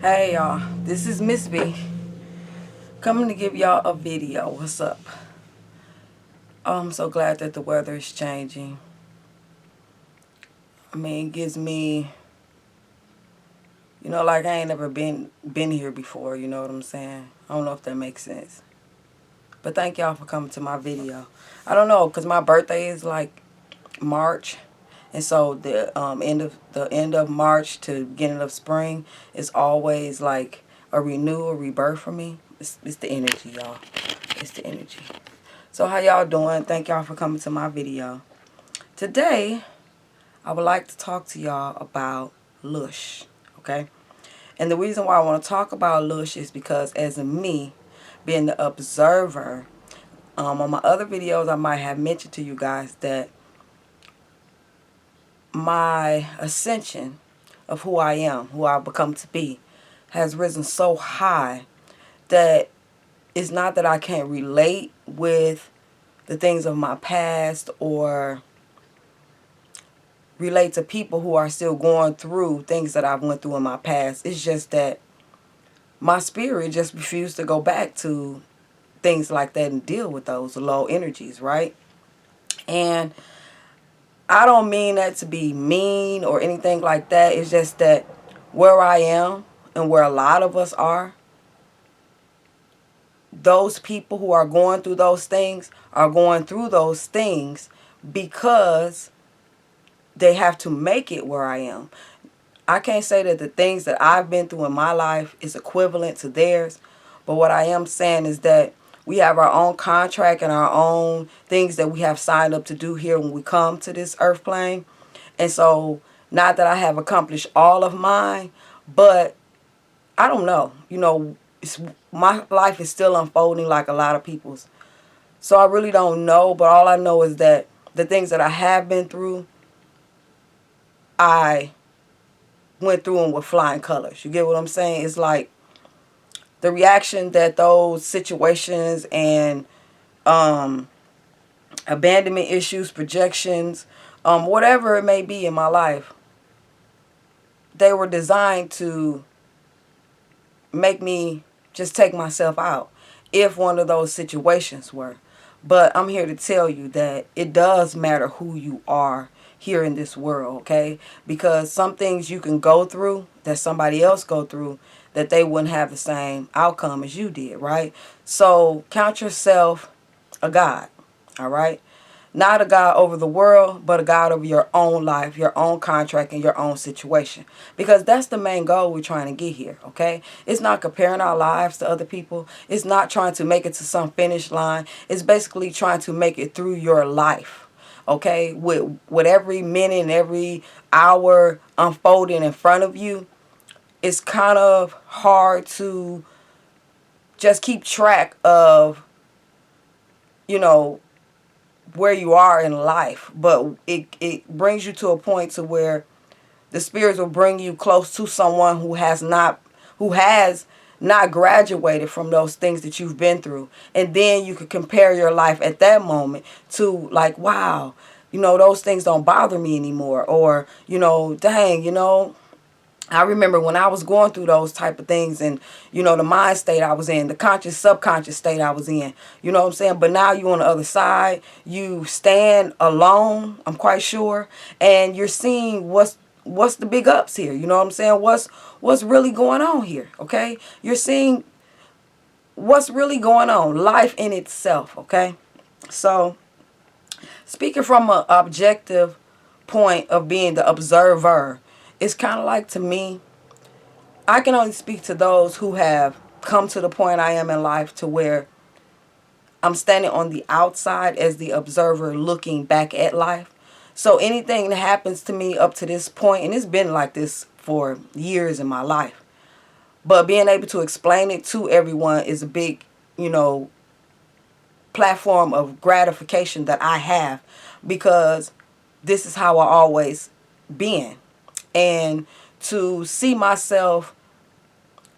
Hey y'all, this is Miss B coming to give y'all a video. What's up? I'm so glad that the weather is changing. I mean, it gives me, like I ain't never been here before, you know what I'm saying? I don't know if that makes sense. But thank y'all for coming to my video. I don't know, cause my birthday is like March, and so the end of March to beginning of spring is always like a renewal, a rebirth for me. It's the energy, y'all. It's the energy. So how y'all doing? Thank y'all for coming to my video. Today, I would like to talk to y'all about Lush, okay? And the reason why I want to talk about Lush is because as a me, being the observer, on my other videos I might have mentioned to you guys that my ascension of who I am, who I've become to be, has risen so high that it's not that I can't relate with the things of my past or relate to people who are still going through things that I've went through in my past. It's just that my spirit just refused to go back to things like that and deal with those low energies, right? And I don't mean that to be mean or anything like that. It's just that where I am and where a lot of us are, those people who are going through those things are going through those things because they have to make it where I am. I can't say that the things that I've been through in my life is equivalent to theirs, but what I am saying is that we have our own contract and our own things that we have signed up to do here when we come to this earth plane. And so, not that I have accomplished all of mine, but I don't know. My life is still unfolding like a lot of people's. So I really don't know, but all I know is that the things that I have been through, I went through them with flying colors. You get what I'm saying? It's like the reaction that those situations and abandonment issues, projections, whatever it may be in my life, they were designed to make me just take myself out if one of those situations were. But I'm here to tell you that it does matter who you are here in this world, okay? Because some things you can go through that somebody else go through that they wouldn't have the same outcome as you did, right? So count yourself a God, all right? Not a God over the world, but a God over your own life, your own contract, and your own situation. Because that's the main goal we're trying to get here, okay? It's not comparing our lives to other people. It's not trying to make it to some finish line. It's basically trying to make it through your life, okay? With every minute and every hour unfolding in front of you, it's kind of hard to just keep track of, you know, where you are in life, but it brings you to a point to where the spirits will bring you close to someone who has not graduated from those things that you've been through, and then you could compare your life at that moment to like, wow, those things don't bother me anymore, or dang, I remember when I was going through those type of things and, the mind state I was in, the conscious, subconscious state I was in, you know what I'm saying? But now you on the other side, you stand alone, I'm quite sure, and you're seeing what's the big ups here, you know what I'm saying? What's really going on here, okay? You're seeing what's really going on, life in itself, okay? So, speaking from an objective point of being the observer, it's kind of like, to me, I can only speak to those who have come to the point I am in life to where I'm standing on the outside as the observer looking back at life. So anything that happens to me up to this point, and it's been like this for years in my life, but being able to explain it to everyone is a big, platform of gratification that I have, because this is how I always been. And to see myself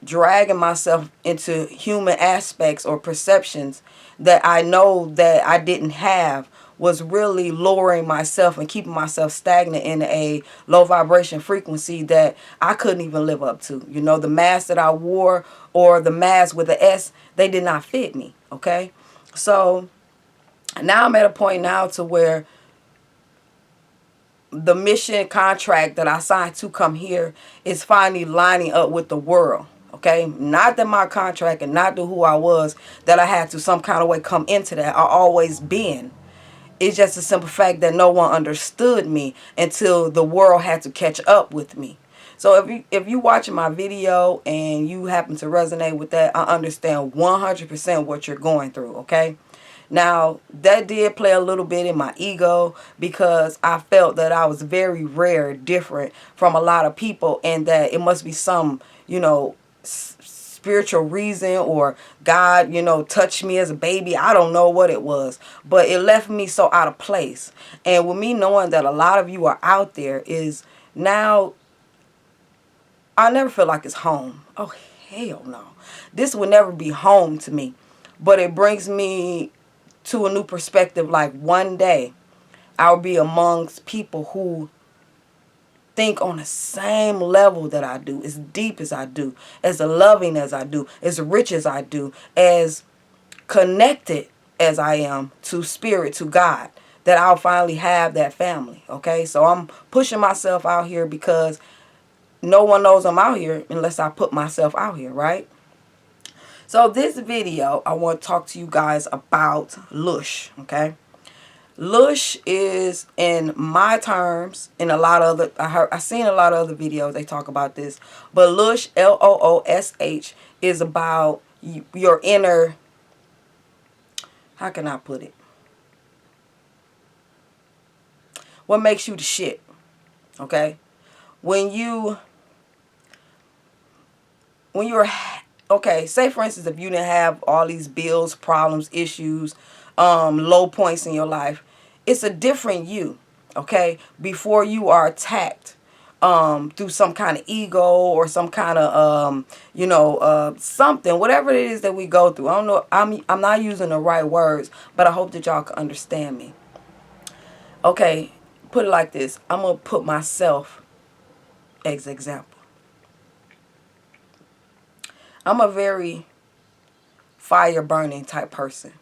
dragging myself into human aspects or perceptions that I know that I didn't have was really lowering myself and keeping myself stagnant in a low vibration frequency that I couldn't even live up to. You know, the mask that I wore, or the mask with the S, they did not fit me. Okay. So now I'm at a point now to where the mission contract that I signed to come here is finally lining up with the world. Okay, not that my contract and not to who I was, that I had to some kind of way come into that. I always been. It's just a simple fact that no one understood me until the world had to catch up with me. So if you watching my video and you happen to resonate with that, I understand 100% what you're going through. Okay. Now, that did play a little bit in my ego, because I felt that I was very rare, different from a lot of people, and that it must be some, you know, spiritual reason, or God, you know, touched me as a baby. I don't know what it was, but it left me so out of place. And with me knowing that a lot of you are out there, is now I never feel like it's home. Oh, hell no. This will never be home to me. But it brings me to a new perspective. Like, one day I'll be amongst people who think on the same level that I do, as deep as I do, as loving as I do, as rich as I do, as connected as I am to spirit, to God, that I'll finally have that family. Okay, so I'm pushing myself out here, because no one knows I'm out here unless I put myself out here, right? So this video, I want to talk to you guys about Lush, okay? Lush is, in my terms, in a lot of other, I seen a lot of other videos, they talk about this, but Lush, Loosh, is about your inner, how can I put it? What makes you the shit, okay? When you're, okay, say for instance, if you didn't have all these bills, problems, issues, low points in your life, it's a different you, okay? Before you are attacked through some kind of ego, or some kind of something, whatever it is that we go through. I don't know, I'm not using the right words, but I hope that y'all can understand me. Okay, put it like this. I'm gonna put myself as example. I'm a very fire burning type person.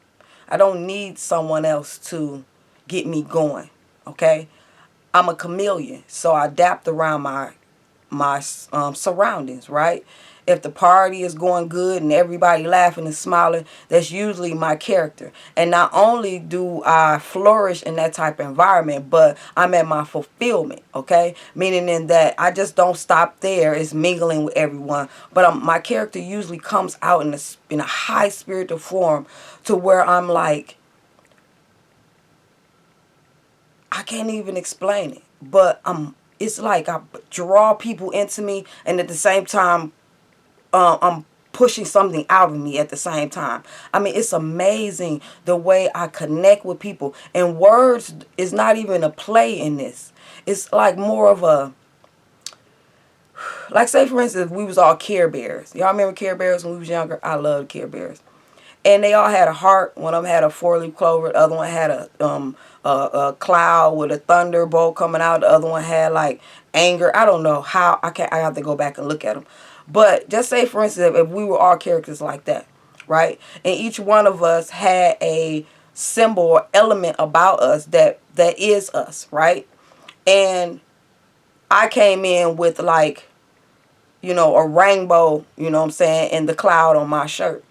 I don't need someone else to get me going, okay? I'm a chameleon, so I adapt around my surroundings, right? If the party is going good and everybody laughing and smiling, that's usually my character. And not only do I flourish in that type of environment, but I'm at my fulfillment, okay? Meaning in that I just don't stop there. It's mingling with everyone. But my character usually comes out in a high spiritual form, to where I'm like, I can't even explain it. But it's like I draw people into me, and at the same time, I'm pushing something out of me at the same time. I mean, it's amazing the way I connect with people. And words is not even a play in this. It's like more of a, like, say for instance, if we was all Care Bears. Y'all remember Care Bears when we was younger? I loved Care Bears. And they all had a heart. One of them had a 4-leaf clover. The other one had a cloud with a thunderbolt coming out. The other one had like anger. I don't know how. I have to go back and look at them. But just say, for instance, if we were all characters like that, right? And each one of us had a symbol or element about us that is us, right? And I came in with, like, a rainbow, you know what I'm saying, and the cloud on my shirt.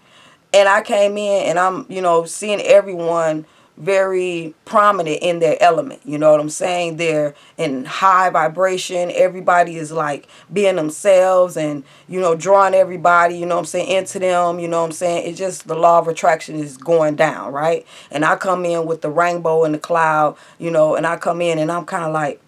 And I came in and I'm, seeing everyone very prominent in their element. You know what I'm saying? They're in high vibration. Everybody is like being themselves and, drawing everybody, you know what I'm saying, into them. You know what I'm saying? It's just the law of attraction is going down, right? And I come in with the rainbow and the cloud, and I come in and I'm kind of like,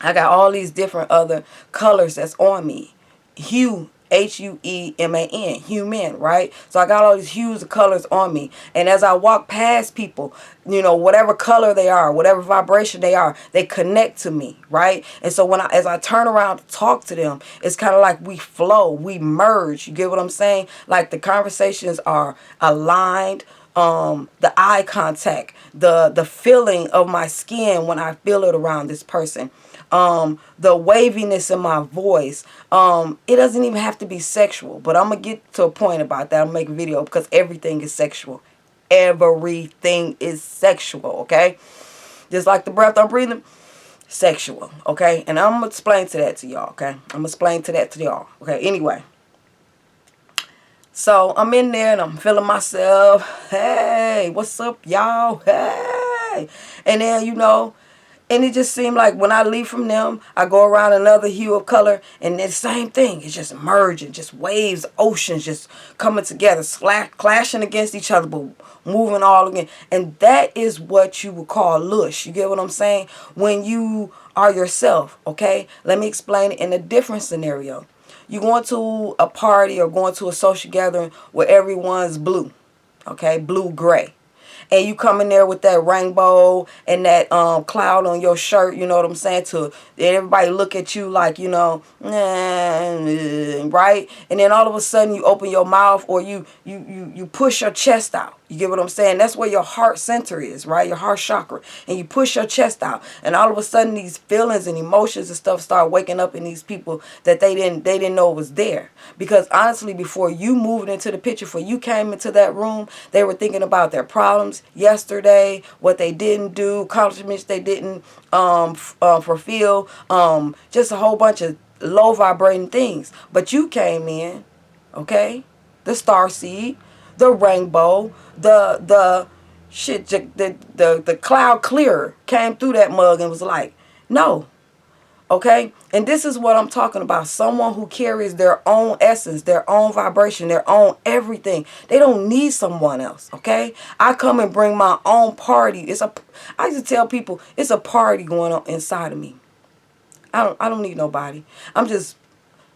I got all these different other colors that's on me. Hue, Hueman, human, right? So I got all these hues of colors on me. And as I walk past people, whatever color they are, whatever vibration they are, they connect to me, right? And so as I turn around to talk to them, it's kind of like we flow, we merge. You get what I'm saying? Like the conversations are aligned. the eye contact, the feeling of my skin when I feel it around this person, the waviness in my voice. It doesn't even have to be sexual, but I'm gonna get to a point about that. I'll make a video because everything is sexual. Everything is sexual, okay? Just like the breath I'm breathing, sexual, okay? And I'm gonna explain to that to y'all, okay? I'm gonna explain to that to y'all, okay? Anyway. So I'm in there and I'm feeling myself. Hey, what's up, y'all? Hey. And then, you know, and it just seemed like when I leave from them, I go around another hue of color and the same thing. It's just merging, just waves, oceans just coming together, clashing against each other, but moving all again. And that is what you would call lush. You get what I'm saying? When you are yourself, okay? Let me explain it in a different scenario. You going to a party or going to a social gathering where everyone's blue, okay, blue-gray. And you come in there with that rainbow and that cloud on your shirt, you know what I'm saying, to everybody look at you like, you know, right? And then all of a sudden you open your mouth or you push your chest out. You get what I'm saying? That's where your heart center is, right? Your heart chakra. And you push your chest out. And all of a sudden these feelings and emotions and stuff start waking up in these people that they didn't know was there. Because honestly, before you moved into the picture, before you came into that room, they were thinking about their problems yesterday, what they didn't do, accomplishments they didn't fulfill, just a whole bunch of low vibrating things. But you came in, okay, the star seed, the rainbow, the shit, the cloud clearer came through that mug and was like, no. Okay? And this is what I'm talking about. Someone who carries their own essence, their own vibration, their own everything. They don't need someone else. Okay? I come and bring my own party. I used to tell people it's a party going on inside of me. I don't need nobody. I'm just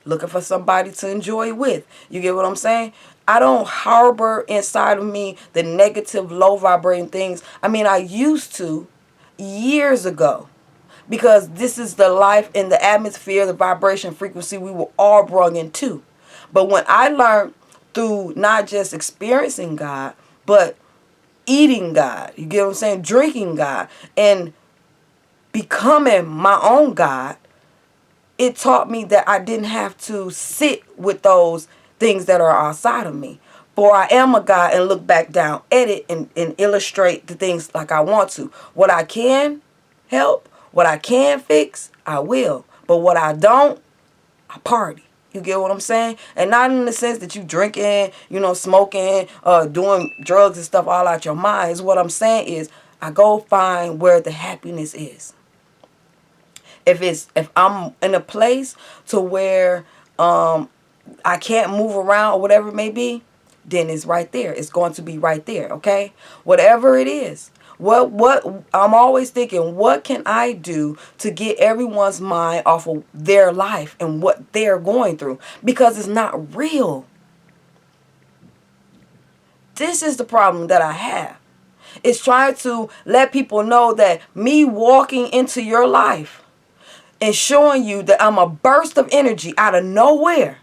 looking for somebody to enjoy with. You get what I'm saying? I don't harbor inside of me the negative, low vibrating things. I mean, I used to years ago. Because this is the life in the atmosphere, the vibration frequency we were all brought into. But when I learned through not just experiencing God, but eating God, you get what I'm saying, drinking God, and becoming my own God, it taught me that I didn't have to sit with those things that are outside of me. For I am a God and look back down, edit and illustrate the things like I want to. What I can help, what I can fix, I will. But what I don't, I party. You get what I'm saying? And not in the sense that you drinking, you know, smoking, doing drugs and stuff all out your mind. Is what I'm saying is I go find where the happiness is. If I'm in a place to where I can't move around or whatever it may be, then it's right there. It's going to be right there, okay? Whatever it is. What I'm always thinking, what can I do to get everyone's mind off of their life and what they're going through? Because it's not real. This is the problem that I have. It's trying to let people know that me walking into your life and showing you that I'm a burst of energy out of nowhere.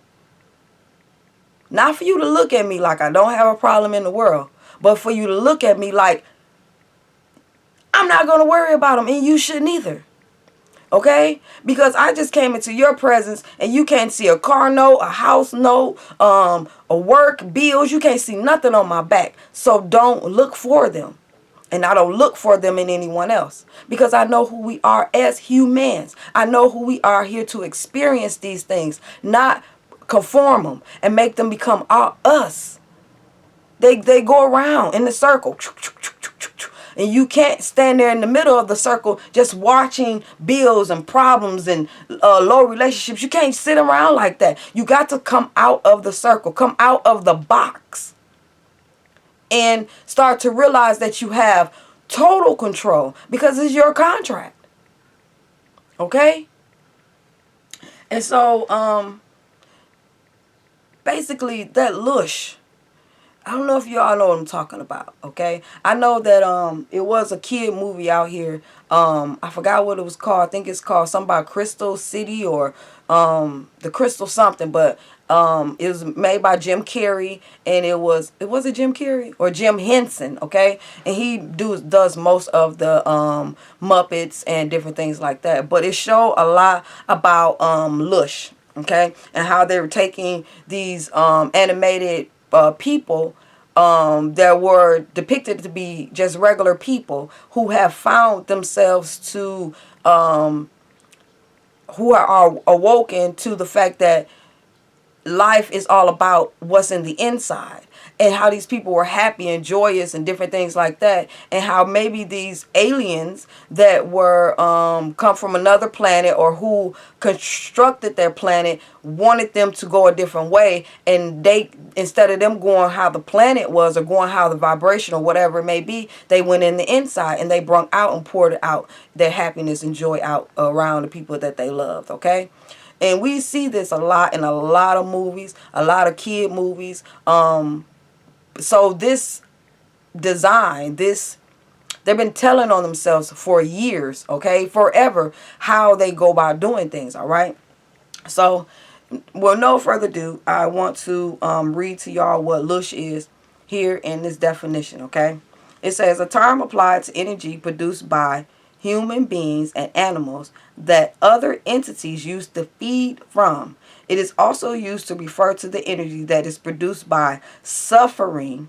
Not for you to look at me like I don't have a problem in the world, but for you to look at me like I'm not going to worry about them, and you shouldn't either. Okay? Because I just came into your presence and you can't see a car note, a house note, a work, bills. You can't see nothing on my back. So don't look for them. And I don't look for them in anyone else. Because I know who we are as humans. I know who we are here to experience these things. Not conform them and make them become us. They go around in the circle. And you can't stand there in the middle of the circle just watching bills and problems and low relationships. You can't sit around like that. You got to come out of the circle. Come out of the box. And start to realize that you have total control. Because it's your contract. Okay? And so, basically, that lush. I don't know if y'all know what I'm talking about, okay? I know that it was a kid movie out here. I forgot what it was called. I think it's called something about Crystal City or the crystal something, but it was made by Jim Carrey, and it was Jim Carrey or Jim Henson, okay? And he does most of the Muppets and different things like that. But it showed a lot about Lush, okay, and how they were taking these animated people that were depicted to be just regular people who have found themselves to who are awoken to the fact that life is all about what's in the inside, and how these people were happy and joyous and different things like that, and how maybe these aliens that were come from another planet, or who constructed their planet, wanted them to go a different way, and they, instead of them going how the planet was or going how the vibration or whatever it may be, they went in the inside and they brought out and poured out their happiness and joy out around the people that they loved, okay? And we see this a lot in a lot of movies, a lot of kid movies. So this design, they've been telling on themselves for years, okay, forever, how they go about doing things, all right? So, well, no further ado, I want to read to y'all what Lush is here in this definition, okay? It says, a term applied to energy produced by human beings and animals that other entities use to feed from. It is also used to refer to the energy that is produced by suffering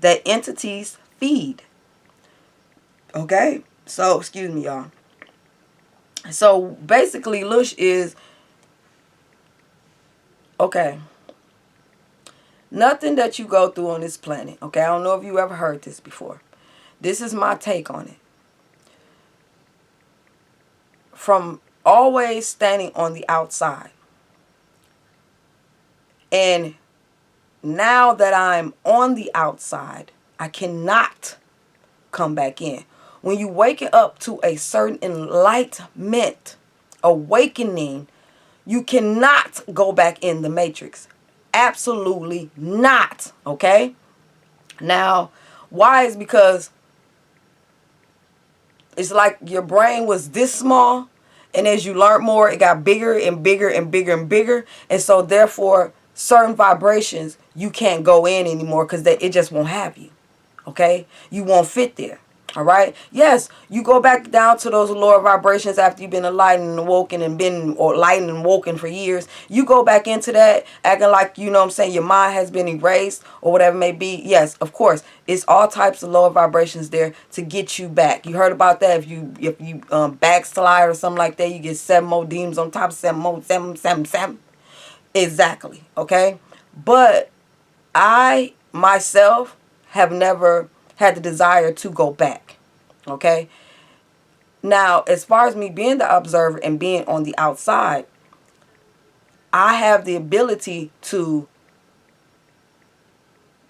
that entities feed. Okay? So, excuse me, y'all. So, basically, Lush is, okay, nothing that you go through on this planet, okay? I don't know if you ever heard this before. This is my take on it. From always standing on the outside, and now that I'm on the outside, I cannot come back in. When you wake up to a certain enlightenment, awakening, you cannot go back in the matrix. Absolutely not, okay? Now, why? Is because it's like your brain was this small, and as you learn more, it got bigger and bigger and bigger and bigger. And so therefore, certain vibrations, you can't go in anymore because it just won't have you. Okay? You won't fit there. All right? Yes, you go back down to those lower vibrations after you've been enlightened and awoken and been or lightened and woken for years. You go back into that acting like, you know what I'm saying, your mind has been erased or whatever it may be. Yes, of course. It's all types of lower vibrations there to get you back. You heard about that. If you backslide or something like that, you get 7 more demons on top of 7 more, 7. Exactly. Okay? But I myself have never had the desire to go back. Okay? Now, as far as me being the observer and being on the outside, I have the ability to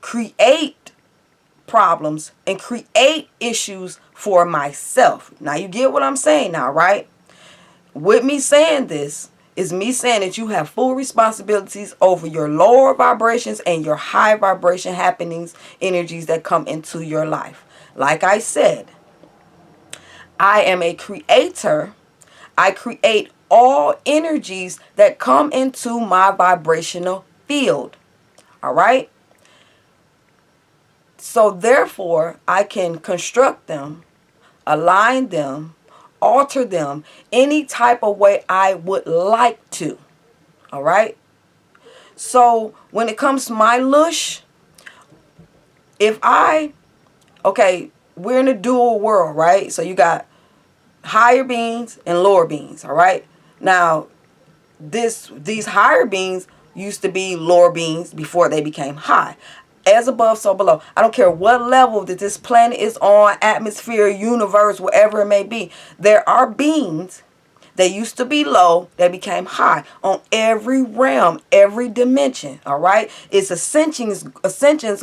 create problems and create issues for myself. Now, you get what I'm saying now, right? With me saying this, is me saying that you have full responsibilities over your lower vibrations and your high vibration happenings, energies that come into your life. Like I said, I am a creator. I create all energies that come into my vibrational field. All right? So therefore, I can construct them, align them, alter them any type of way I would like to. All right? So when it comes to my Lush, okay, we're in a dual world, right? So you got higher beings and lower beings, all right? Now, these higher beings used to be lower beings before they became high. As above, so below. I don't care what level that this planet is on, atmosphere, universe, wherever it may be. There are beings that used to be low that became high on every realm, every dimension, all right? It's ascensions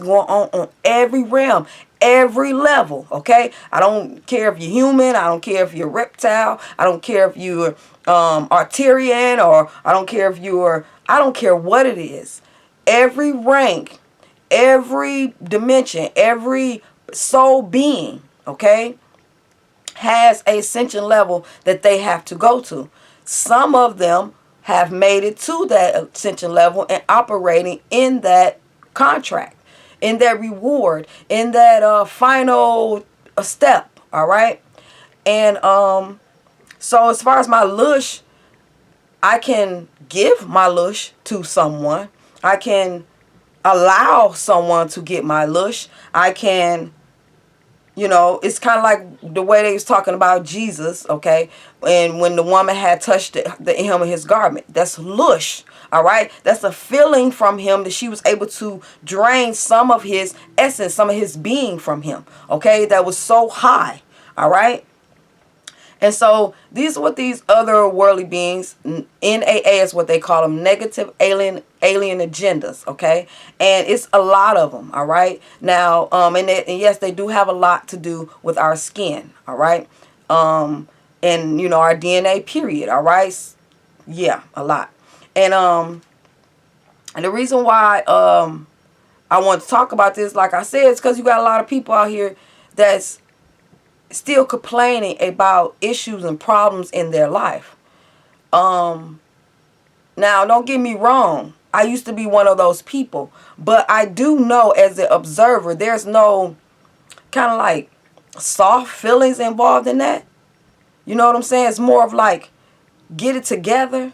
going on every realm, every level, okay? I don't care if you're human. I don't care if you're reptile. I don't care if you're Arterian, or I don't care what it is. Every rank, every dimension, every soul being, okay, has a ascension level that they have to go to. Some of them have made it to that ascension level and operating in that contract, in that reward, in that final step. All right. And so as far as my lush, I can give my lush to someone. I can allow someone to get my lush. I can, it's kind of like the way they was talking about Jesus, okay? And when the woman had touched the hem of his garment, that's lush, all right? That's a feeling from him that she was able to drain some of his essence, some of his being from him, okay? That was so high, all right? And so these are what these other worldly beings, NAA is what they call them, negative alien agendas, okay? And it's a lot of them, all right? Now, and yes, they do have a lot to do with our skin, all right? And, our DNA, period, all right? Yeah, a lot. And the reason why I want to talk about this, like I said, is because you got a lot of people out here that's still complaining about issues and problems in their life. Now, don't get me wrong. I used to be one of those people. But I do know as an observer, there's no kind of like soft feelings involved in that. You know what I'm saying? It's more of like, get it together.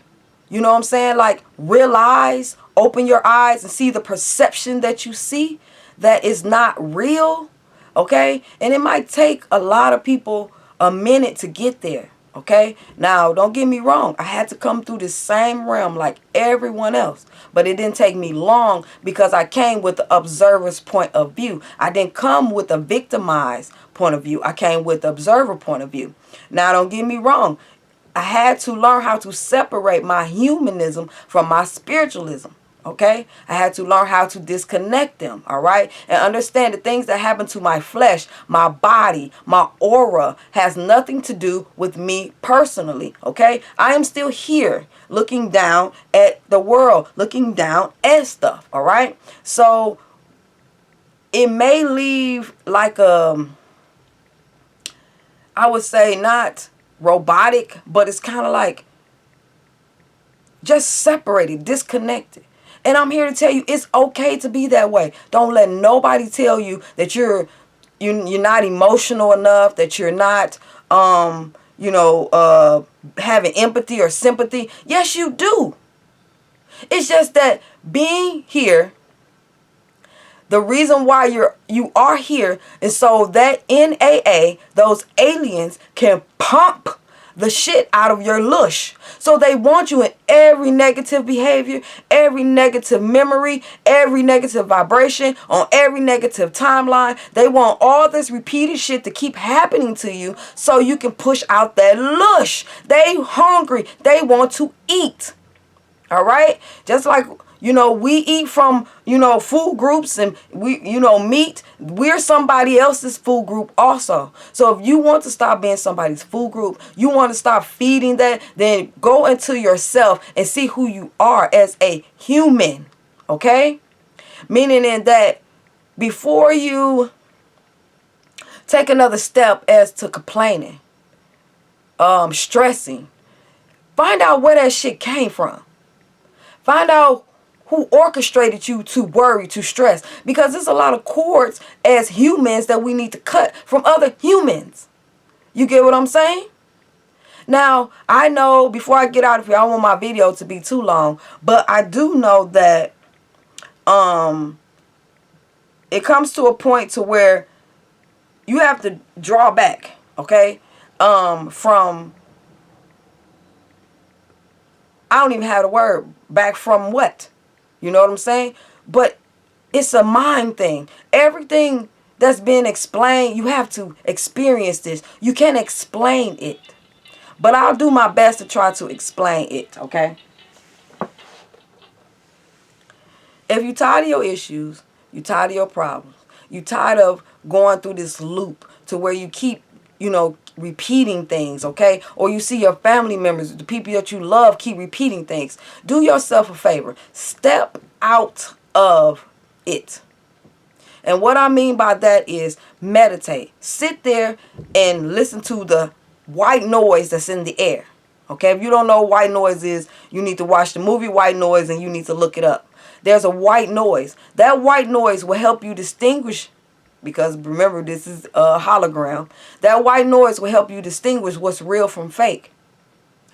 You know what I'm saying? Like, realize, open your eyes and see the perception that you see that is not real. Okay? And it might take a lot of people a minute to get there. Okay? Now, don't get me wrong. I had to come through the same realm like everyone else. But it didn't take me long because I came with the observer's point of view. I didn't come with a victimized point of view. I came with the observer point of view. Now, don't get me wrong. I had to learn how to separate my humanism from my spiritualism. Okay? I had to learn how to disconnect them, all right? And understand the things that happen to my flesh, my body, my aura has nothing to do with me personally, okay? I am still here looking down at the world, looking down at stuff, all right? So it may leave like I would say not robotic, but it's kind of like just separated, disconnected. And I'm here to tell you it's okay to be that way. Don't let nobody tell you that you're not emotional enough, that you're not having empathy or sympathy. Yes, you do. It's just that being here, the reason why you are here is so that NAA, those aliens, can pump the shit out of your lush. So they want you in every negative behavior, every negative memory, every negative vibration, on every negative timeline. They want all this repeated shit to keep happening to you so you can push out that lush. They hungry. They want to eat. All right? Just like, we eat from, food groups and we, meat. We're somebody else's food group also. So if you want to stop being somebody's food group, you want to stop feeding that, then go into yourself and see who you are as a human. Okay? Meaning in that before you take another step as to complaining, stressing, find out where that shit came from. Find out who orchestrated you to worry, to stress. Because there's a lot of cords as humans that we need to cut from other humans. You get what I'm saying? Now, I know before I get out of here, I don't want my video to be too long. But I do know that it comes to a point to where you have to draw back, okay? From, I don't even have the word, back from what? You know what I'm saying? But it's a mind thing. Everything that's been explained, you have to experience this. You can't explain it. But I'll do my best to try to explain it, okay? If you're tired of your issues, you're tired of your problems, you're tired of going through this loop to where you keep, repeating things, okay? Or you see your family members, the people that you love, keep repeating things. Do yourself a favor. Step out of it. And what I mean by that is meditate. Sit there and listen to the white noise that's in the air, Okay, if you don't know what white noise is, you need to watch the movie White Noise and you need to look it up. There's a white noise. That white noise will help you distinguish, because remember, this is a hologram. That white noise will help you distinguish what's real from fake.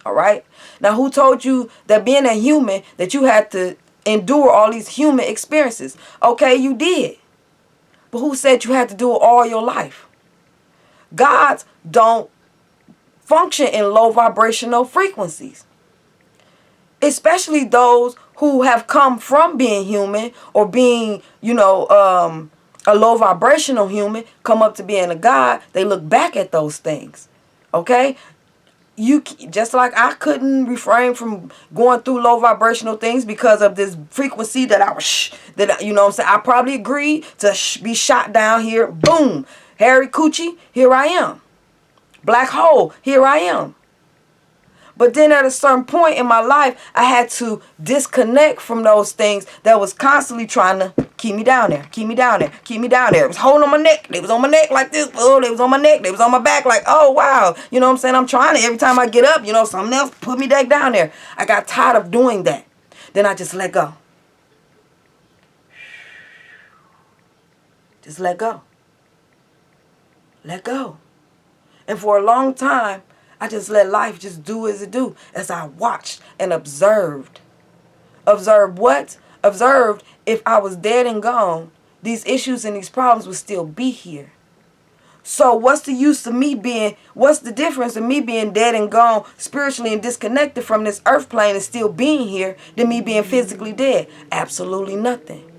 All right? Now, who told you that being a human, that you had to endure all these human experiences? Okay, you did. But who said you had to do it all your life? Gods don't function in low vibrational frequencies. Especially those who have come from being human or being, a low vibrational human, come up to being a god. They look back at those things. Okay? You just like I couldn't refrain from going through low vibrational things because of this frequency that I probably agreed to be shot down here. Boom. Harry Coochie, here I am. Black hole, here I am. But then at a certain point in my life, I had to disconnect from those things that was constantly trying to keep me down there, keep me down there, keep me down there. It was holding on my neck. They was on my neck like this. Oh, they was on my neck. They was on my back like, oh, wow. You know what I'm saying? I'm trying to, every time I get up, something else put me back down there. I got tired of doing that. Then I just let go. Just let go. Let go. And for a long time, I just let life just do as it do, as I watched and observed. Observed what? Observed if I was dead and gone, these issues and these problems would still be here. So what's the difference of me being dead and gone spiritually and disconnected from this earth plane and still being here than me being physically dead? Absolutely nothing.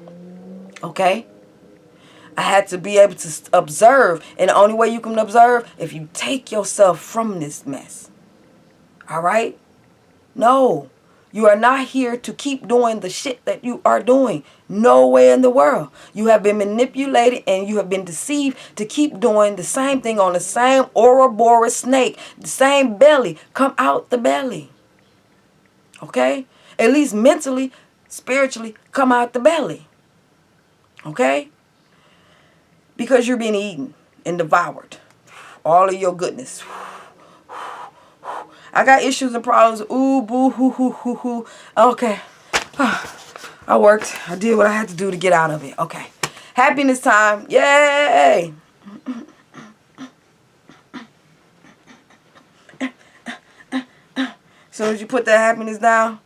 Okay? I had to be able to observe. And the only way you can observe, if you take yourself from this mess. All right? No. You are not here to keep doing the shit that you are doing. No way in the world. You have been manipulated and you have been deceived to keep doing the same thing on the same Ouroboros snake. The same belly. Come out the belly. Okay? At least mentally, spiritually, come out the belly. Okay? Because you're being eaten and devoured. All of your goodness. I got issues and problems. Ooh, boo, hoo, hoo, hoo, hoo. Okay. I worked. I did what I had to do to get out of it. Okay. Happiness time. Yay! As soon as you put that happiness down,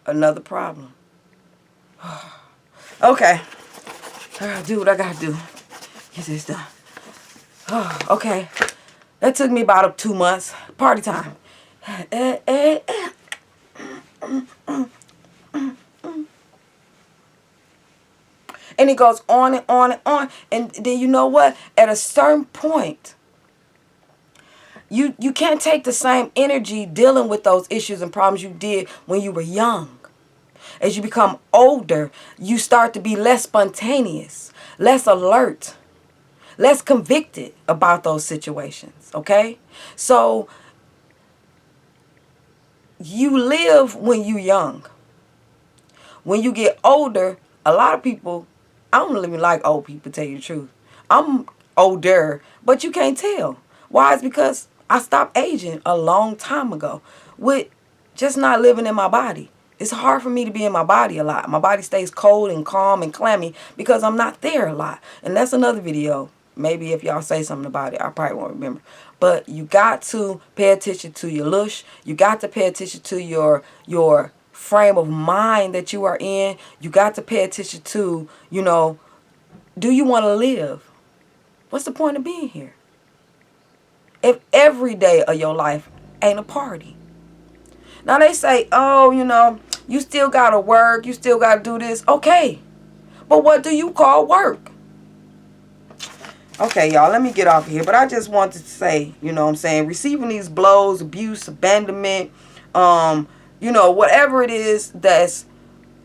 another problem. Okay. I gotta do what I gotta do. Get this done. Oh, okay. That took me about 2 months. Party time. And it goes on and on and on. And then you know what? At a certain point, you can't take the same energy dealing with those issues and problems you did when you were young. As you become older, you start to be less spontaneous, less alert, less convicted about those situations, okay? So, you live when you're young. When you get older, a lot of people, I don't even like old people, to tell you the truth. I'm older, but you can't tell. Why? It's because I stopped aging a long time ago with just not living in my body. It's hard for me to be in my body a lot. My body stays cold and calm and clammy because I'm not there a lot. And that's another video. Maybe if y'all say something about it, I probably won't remember. But you got to pay attention to your lush. You got to pay attention to your frame of mind that you are in. You got to pay attention to, do you want to live? What's the point of being here? If every day of your life ain't a party. Now they say, oh, you still got to work. You still got to do this. Okay. But what do you call work? Okay, y'all, let me get off here. But I just wanted to say, receiving these blows, abuse, abandonment, whatever it is that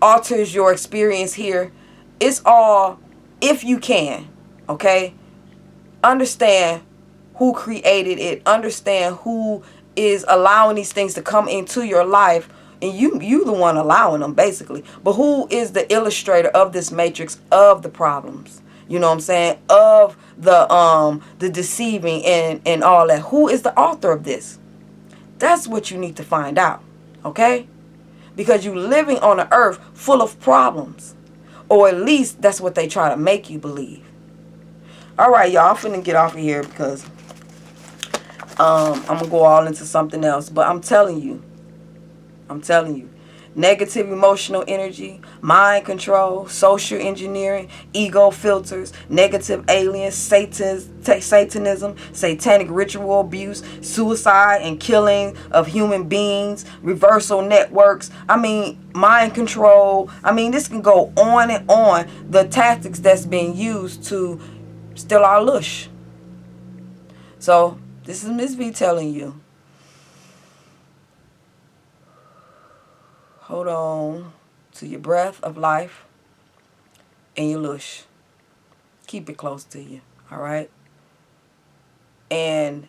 alters your experience here, it's all, if you can, okay? Understand who created it. Understand who is allowing these things to come into your life. And you the one allowing them, basically. But who is the illustrator of this matrix of the problems? you know what I'm saying, of the deceiving and all that. Who is the author of this? That's what you need to find out, okay? Because you living on an earth full of problems, or at least that's what they try to make you believe. All right, y'all, I'm finna get off of here because I'm gonna go all into something else. But I'm telling you, negative emotional energy, mind control, social engineering, ego filters, negative aliens, satanism, satanic ritual abuse, suicide and killing of human beings, reversal networks, I mean, mind control. I mean, this can go on and on. The tactics that's being used to steal our lush. So, this is Miss V telling you, hold on to your breath of life and your lush. Keep it close to you, all right? And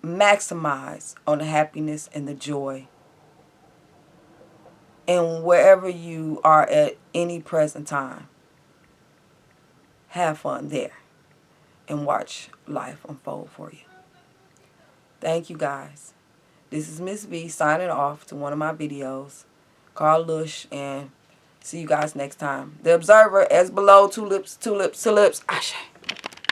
maximize on the happiness and the joy. And wherever you are at any present time, have fun there and watch life unfold for you. Thank you, guys. This is Miss V signing off to one of my videos called Lush, and see you guys next time. The Observer, as below, tulips, tulips, tulips, ashe.